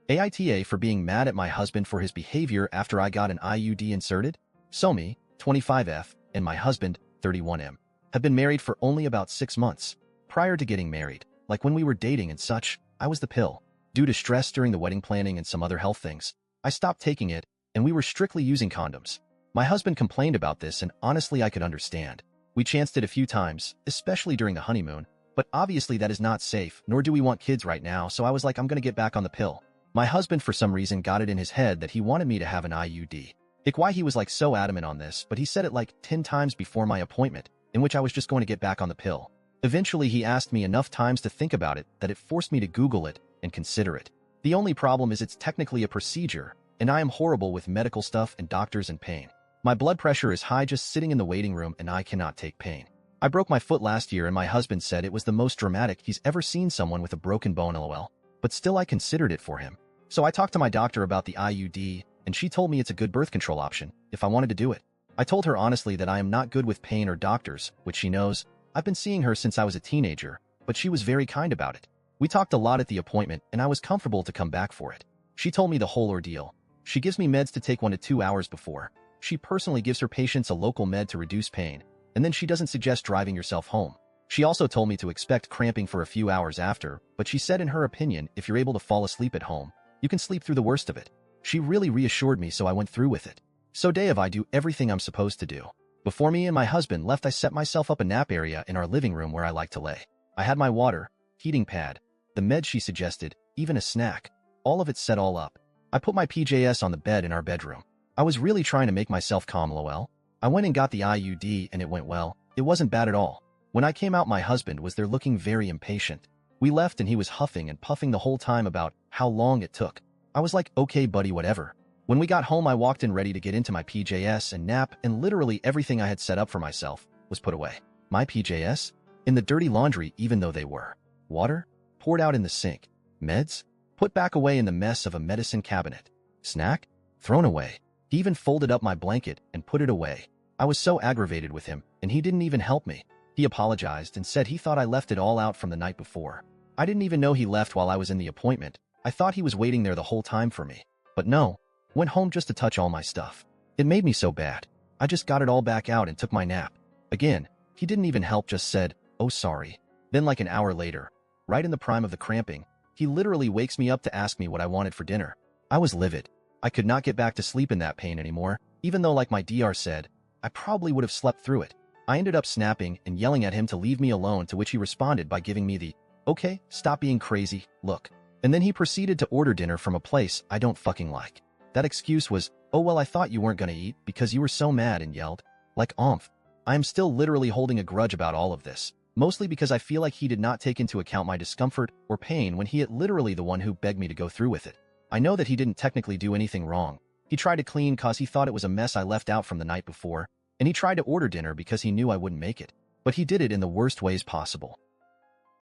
AITA for being mad at my husband for his behavior after I got an IUD inserted? So me, 25F, and my husband, 31M, have been married for only about 6 months. Prior to getting married, like when we were dating and such, I was the pill. Due to stress during the wedding planning and some other health things, I stopped taking it, and we were strictly using condoms. My husband complained about this, and honestly I could understand. We chanced it a few times, especially during the honeymoon, but obviously that is not safe, nor do we want kids right now, so I was like, I'm gonna get back on the pill. My husband for some reason got it in his head that he wanted me to have an IUD. Why he was like so adamant on this, but he said it like 10 times before my appointment, in which I was just going to get back on the pill. Eventually he asked me enough times to think about it that it forced me to Google it and consider it. The only problem is it's technically a procedure, and I am horrible with medical stuff and doctors and pain. My blood pressure is high just sitting in the waiting room, and I cannot take pain. I broke my foot last year, and my husband said it was the most dramatic he's ever seen someone with a broken bone, lol. But still I considered it for him. So I talked to my doctor about the IUD, and she told me it's a good birth control option if I wanted to do it. I told her honestly that I am not good with pain or doctors, which she knows. I've been seeing her since I was a teenager, but she was very kind about it. We talked a lot at the appointment, and I was comfortable to come back for it. She told me the whole ordeal. She gives me meds to take 1 to 2 hours before. She personally gives her patients a local med to reduce pain, and then she doesn't suggest driving yourself home. She also told me to expect cramping for a few hours after, but she said in her opinion, if you're able to fall asleep at home, you can sleep through the worst of it. She really reassured me, so I went through with it. So day of I do everything I'm supposed to do. Before me and my husband left, I set myself up a nap area in our living room where I like to lay. I had my water, heating pad, the meds she suggested, even a snack. All of it set all up. I put my PJS on the bed in our bedroom. I was really trying to make myself calm, lol. I went and got the IUD and it went well. It wasn't bad at all. When I came out, my husband was there looking very impatient. We left and he was huffing and puffing the whole time about how long it took. I was like, okay buddy, whatever. When we got home, I walked in ready to get into my PJS and nap, and literally everything I had set up for myself was put away. My PJS? In the dirty laundry, even though they were. Water? Poured out in the sink. Meds? Put back away in the mess of a medicine cabinet. Snack? Thrown away. He even folded up my blanket and put it away. I was so aggravated with him, and he didn't even help me. He apologized and said he thought I left it all out from the night before. I didn't even know he left while I was in the appointment. I thought he was waiting there the whole time for me. But no. Went home just to touch all my stuff. It made me so bad. I just got it all back out and took my nap. Again, he didn't even help, just said, oh sorry. Then like an hour later, right in the prime of the cramping, he literally wakes me up to ask me what I wanted for dinner. I was livid. I could not get back to sleep in that pain anymore, even though like my DR said, I probably would have slept through it. I ended up snapping and yelling at him to leave me alone, to which he responded by giving me the, okay, stop being crazy, look. And then he proceeded to order dinner from a place I don't fucking like. That excuse was, oh well, I thought you weren't gonna eat because you were so mad, and yelled. Like oomph. I am still literally holding a grudge about all of this, mostly because I feel like he did not take into account my discomfort or pain when he is literally the one who begged me to go through with it. I know that he didn't technically do anything wrong. He tried to clean cause he thought it was a mess I left out from the night before, and he tried to order dinner because he knew I wouldn't make it. But he did it in the worst ways possible.